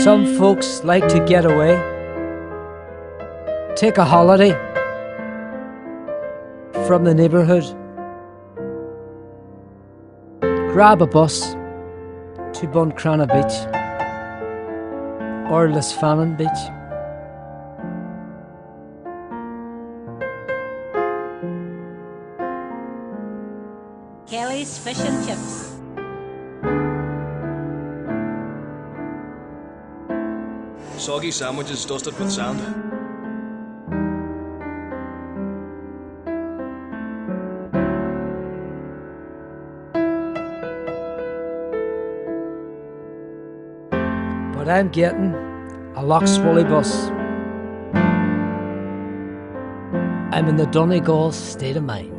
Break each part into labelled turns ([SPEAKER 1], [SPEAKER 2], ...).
[SPEAKER 1] Some folks like to get away, take a holiday from the neighbourhood, grab a bus to Buncrana Beach or Lough Foyle Beach.
[SPEAKER 2] Kelly's Fish and Chips.
[SPEAKER 3] Soggy sandwiches dusted with sand.
[SPEAKER 1] But I'm getting a Lough Swilly bus. I'm in the Donegal state of mind.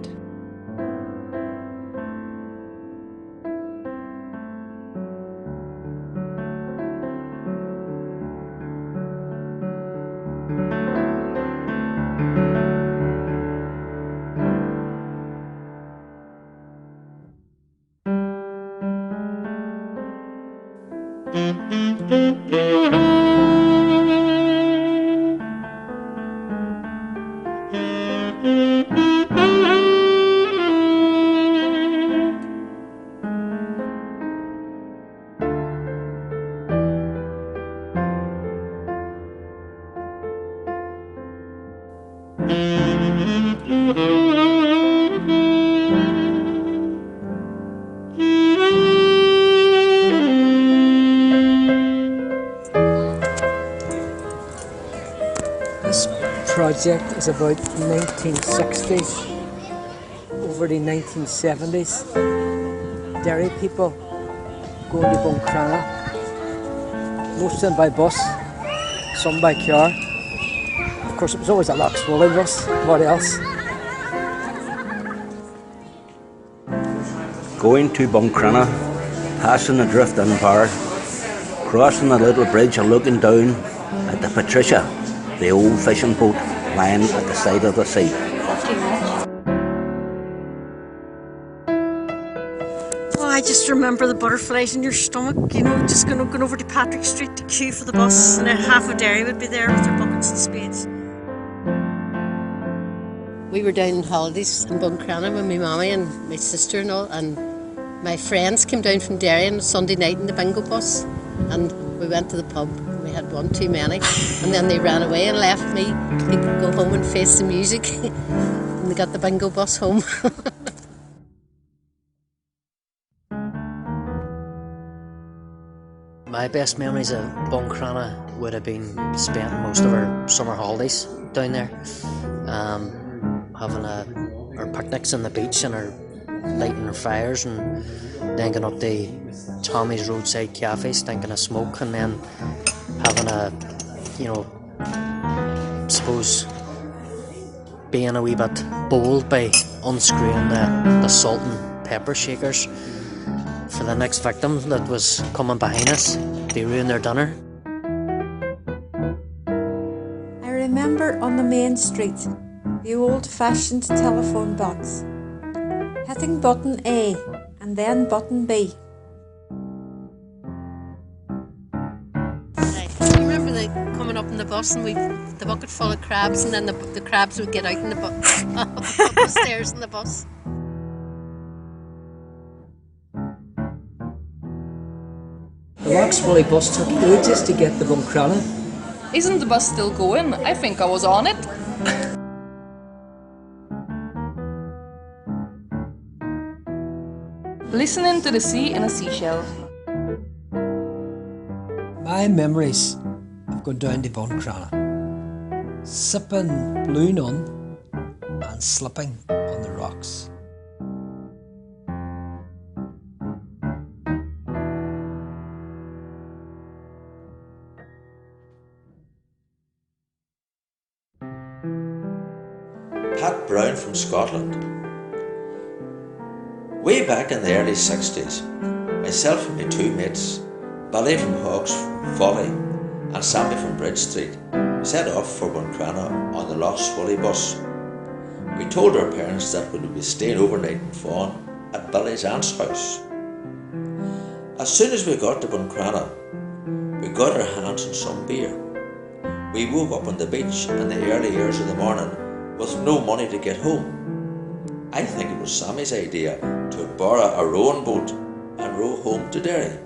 [SPEAKER 1] This project is about 1960s over the 1970s. Derry people going to Buncrana, most of them by bus, some by car. Of course, it was always a Lough Foyle bus. What else?
[SPEAKER 4] Going to Buncrana, passing the drift-in bar, crossing the little bridge and looking down at the Patricia, the old fishing boat lying at the side of the sea.
[SPEAKER 2] Oh, I just remember the butterflies in your stomach, you know, just going over to Patrick Street to queue for the bus, and then half of Derry would be there with their buckets and spades. We were down on holidays in Buncrana with my mammy and my sister and all, and my friends came down from Derry on a Sunday night in the bingo bus, and we went to the pub. We had one too many, and then they ran away and left me to go home and face the music. And they got the bingo bus home.
[SPEAKER 5] My best memories of Buncrana would have been spending most of our summer holidays down there, having our picnics on the beach and our lighting our fires, and then going up to Tommy's roadside cafe stinking of smoke, and then having suppose being a wee bit bold by unscrewing the salt and pepper shakers for the next victim that was coming behind us to ruin their dinner.
[SPEAKER 6] I remember on the main street, the old-fashioned telephone box, hitting button A and then button B.
[SPEAKER 2] I remember coming up in the bus and the bucket full of crabs, and then the crabs would get out in up the stairs in the bus.
[SPEAKER 1] The Lough Foyle bus took ages to get to Buncrana.
[SPEAKER 7] Isn't the bus still going? I think I was on it. Listening to the sea in a seashell.
[SPEAKER 1] My memories of going down to Buncrana, sipping Blue Nun and slipping on the rocks.
[SPEAKER 8] Pat Brown from Scotland. Way back in the early 60s, myself and my two mates, Billy from Hog's Folly and Sammy from Bridge Street, set off for Buncrana on the Lough Swilly bus. We told our parents that we would be staying overnight in Fawn at Billy's aunt's house. As soon as we got to Buncrana, we got our hands on some beer. We woke up on the beach in the early hours of the morning with no money to get home. I think it was Sammy's idea to borrow a rowing boat and row home to Derry.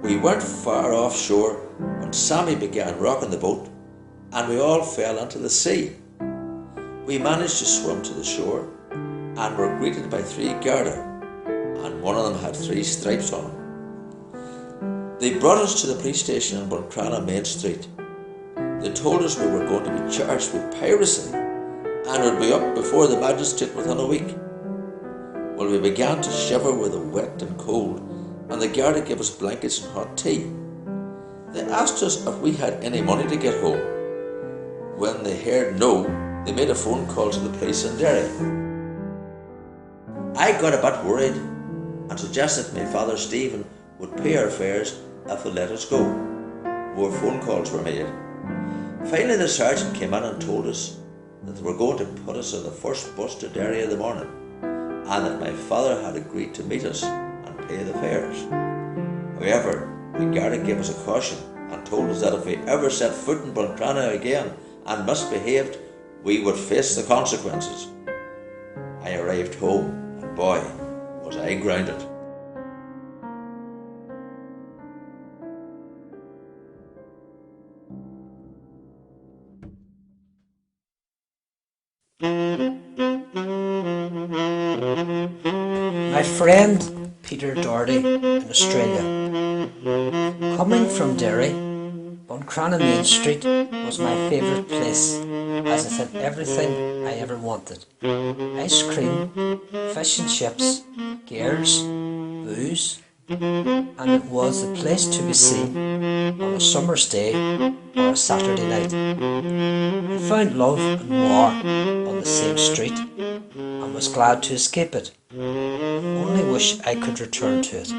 [SPEAKER 8] We weren't far offshore when Sammy began rocking the boat and we all fell into the sea. We managed to swim to the shore and were greeted by 3 Garda, and one of them had 3 stripes on him. They brought us to the police station in Buncrana Main Street. They told us we were going to be charged with piracy and would be up before the magistrate within a week. Well, we began to shiver with the wet and cold, and the Garda gave us blankets and hot tea. They asked us if we had any money to get home. When they heard no, they made a phone call to the police in Derry. I got a bit worried and suggested my father Stephen would pay our fares if they let us go. More phone calls were made. Finally the sergeant came in and told us that they were going to put us on the first bus to Derry in the morning, and that my father had agreed to meet us and pay the fares. However, the Garda gave us a caution and told us that if we ever set foot in Buncrana again and misbehaved, we would face the consequences. I arrived home, and boy, was I grounded.
[SPEAKER 1] My friend Peter Doherty in Australia. Coming from Derry, Buncrana Main Street was my favourite place, as it had everything I ever wanted. Ice cream, fish and chips, girls, booze, and it was the place to be seen on a summer's day or a Saturday night. I found love and war on the same street and was glad to escape it. Only wish I could return to it.